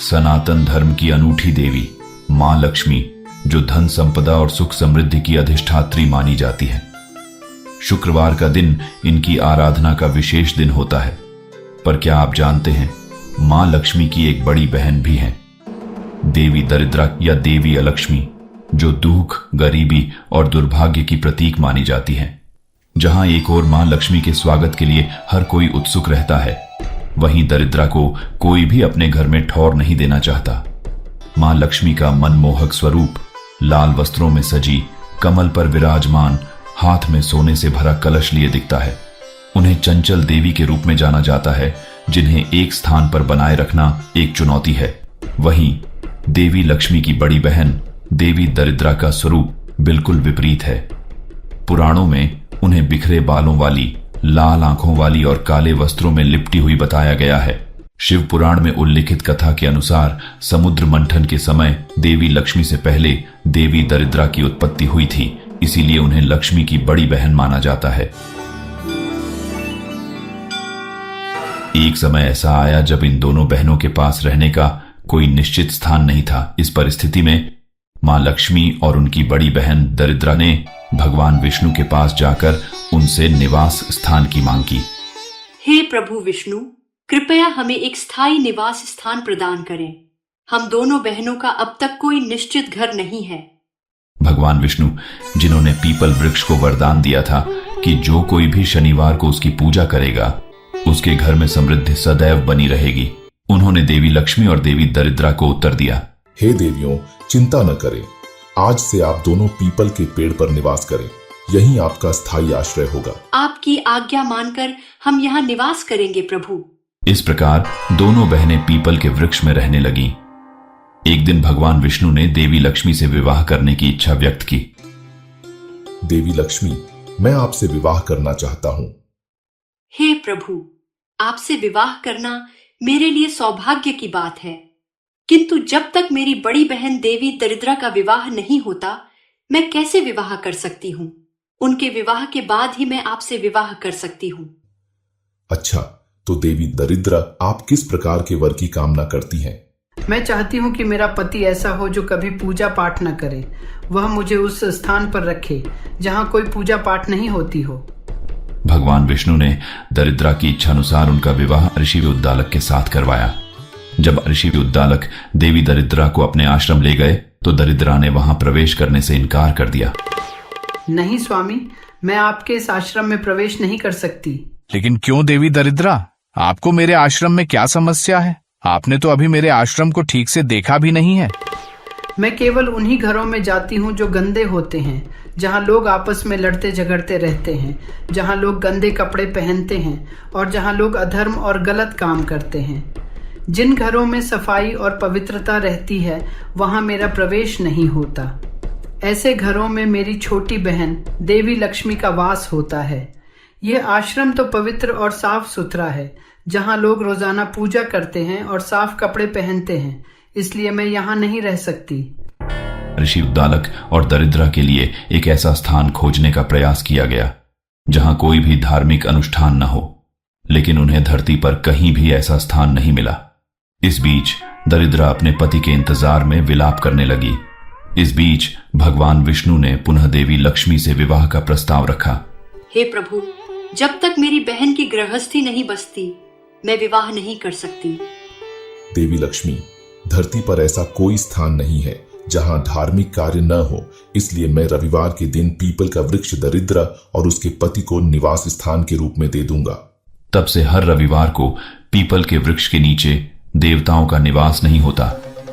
सनातन धर्म की अनूठी देवी मां लक्ष्मी, जो धन संपदा और सुख समृद्धि की अधिष्ठात्री मानी जाती है। शुक्रवार का दिन इनकी आराधना का विशेष दिन होता है। पर क्या आप जानते हैं, मां लक्ष्मी की एक बड़ी बहन भी है, देवी दरिद्रा या देवी अलक्ष्मी, जो दुख, गरीबी और दुर्भाग्य की प्रतीक मानी जाती है। जहां एक ओर मां लक्ष्मी के स्वागत के लिए हर कोई उत्सुक रहता है, वहीं दरिद्रा को कोई भी अपने घर में ठौर नहीं देना चाहता। मां लक्ष्मी का मनमोहक स्वरूप लाल वस्त्रों में सजी, कमल पर विराजमान, हाथ में सोने से भरा कलश लिए दिखता है। उन्हें चंचल देवी के रूप में जाना जाता है, जिन्हें एक स्थान पर बनाए रखना एक चुनौती है। वहीं देवी लक्ष्मी की बड़ी बहन देवी दरिद्रा का स्वरूप बिल्कुल विपरीत है। पुराणों में उन्हें बिखरे बालों वाली, लाल आंखों वाली और काले वस्त्रों में लिपटी हुई बताया गया है। शिव पुराण में उल्लिखित कथा के अनुसार समुद्र मंथन के समय देवी लक्ष्मी से पहले देवी दरिद्रा की उत्पत्ति हुई थी, इसीलिए उन्हें लक्ष्मी की बड़ी बहन माना जाता है। एक समय ऐसा आया जब इन दोनों बहनों के पास रहने का कोई निश्चित स्थान नहीं था। इस परिस्थिति में मां लक्ष्मी और उनकी बड़ी बहन दरिद्रा ने भगवान विष्णु के पास जाकर उनसे निवास स्थान की मांग की। हे प्रभु विष्णु, कृपया हमें एक स्थायी निवास स्थान प्रदान करें। हम दोनों बहनों का अब तक कोई निश्चित घर नहीं है। भगवान विष्णु, जिन्होंने पीपल वृक्ष को वरदान दिया था कि जो कोई भी शनिवार को उसकी पूजा करेगा, उसके घर में समृद्धि सदैव बनी रहेगी, उन्होंने देवी लक्ष्मी और देवी दरिद्रा को उत्तर दिया। हे देवियों, चिंता न करें। आज से आप दोनों पीपल के पेड़ पर निवास करें। यही आपका स्थायी आश्रय होगा। आपकी आज्ञा मानकर हम यहाँ निवास करेंगे प्रभु। इस प्रकार दोनों बहनें पीपल के वृक्ष में रहने लगीं। एक दिन भगवान विष्णु ने देवी लक्ष्मी से विवाह करने की इच्छा व्यक्त की। देवी लक्ष्मी, मैं आपसे विवाह करना चाहता हूँ। हे प्रभु, आपसे विवाह करना मेरे लिए सौभाग्य की बात है, किंतु जब तक मेरी बड़ी बहन देवी दरिद्रा का विवाह नहीं होता, मैं कैसे विवाह कर सकती हूँ? उनके विवाह के बाद ही मैं आपसे विवाह कर सकती हूँ। अच्छा, तो देवी दरिद्रा आप किस प्रकार के वर की कामना करती हैं? मैं चाहती हूँ कि मेरा पति ऐसा हो जो कभी पूजा पाठ न करे। वह मुझे उस स्थान पर रखे जहाँ कोई पूजा पाठ नहीं होती हो। भगवान विष्णु ने दरिद्रा की इच्छानुसार उनका विवाह ऋषि उद्दालक के साथ करवाया। जब ऋषि उद्दालक देवी दरिद्रा को अपने आश्रम ले गए तो दरिद्रा ने वहां प्रवेश करने से इनकार कर दिया। नहीं स्वामी, मैं आपके इस आश्रम में प्रवेश नहीं कर सकती। लेकिन क्यों देवी दरिद्रा, आपको मेरे आश्रम में क्या समस्या है? आपने तो अभी मेरे आश्रम को ठीक से देखा भी नहीं है। मैं केवल उन्हीं घरों में जाती हूँ जो गंदे होते हैं, जहाँ लोग आपस में लड़ते झगड़ते रहते हैं, जहाँ लोग गंदे कपड़े पहनते हैं और जहाँ लोग अधर्म और गलत काम करते हैं। जिन घरों में सफाई और पवित्रता रहती है, वहाँ मेरा प्रवेश नहीं होता। ऐसे घरों में मेरी छोटी बहन देवी लक्ष्मी का वास होता है। यह आश्रम तो पवित्र और साफ सुथरा है, जहाँ लोग रोजाना पूजा करते हैं और साफ कपड़े पहनते हैं, इसलिए मैं यहाँ नहीं रह सकती। ऋषि उद्दालक और दरिद्रा के लिए एक ऐसा स्थान खोजने का प्रयास किया गया जहां कोई भी धार्मिक अनुष्ठान न हो, लेकिन उन्हें धरती पर कहीं भी ऐसा स्थान नहीं मिला। इस बीच दरिद्रा अपने पति के इंतजार में विलाप करने लगी। इस बीच भगवान विष्णु ने पुनः देवी लक्ष्मी से विवाह का प्रस्ताव रखा। हे प्रभु, जब तक मेरी बहन की गृहस्थी नहीं बसती, मैं विवाह नहीं कर सकती। देवी लक्ष्मी, धरती पर ऐसा कोई स्थान नहीं है जहां धार्मिक कार्य न हो, इसलिए मैं रविवार के दिन पीपल का वृक्ष दरिद्रा और उसके पति को निवास स्थान के रूप में दे दूंगा। तब से हर रविवार को पीपल के वृक्ष के नीचे देवताओं का निवास नहीं होता,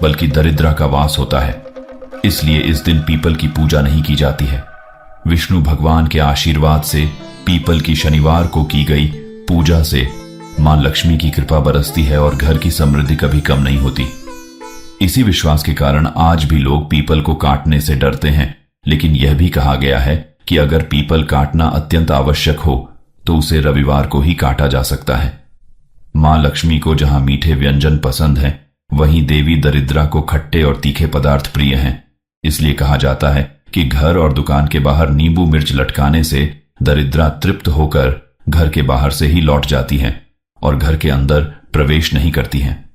बल्कि दरिद्रा का वास होता है। इसलिए इस दिन पीपल की पूजा नहीं की जाती है। विष्णु भगवान के आशीर्वाद से पीपल की शनिवार को की गई पूजा से मां लक्ष्मी की कृपा बरसती है और घर की समृद्धि कभी कम नहीं होती। इसी विश्वास के कारण आज भी लोग पीपल को काटने से डरते हैं, लेकिन यह भी कहा गया है कि अगर पीपल काटना अत्यंत आवश्यक हो तो उसे रविवार को ही काटा जा सकता है। मां लक्ष्मी को जहां मीठे व्यंजन पसंद हैं, वहीं देवी दरिद्रा को खट्टे और तीखे पदार्थ प्रिय हैं। इसलिए कहा जाता है कि घर और दुकान के बाहर नींबू मिर्च लटकाने से दरिद्रा तृप्त होकर घर के बाहर से ही लौट जाती हैं और घर के अंदर प्रवेश नहीं करती हैं।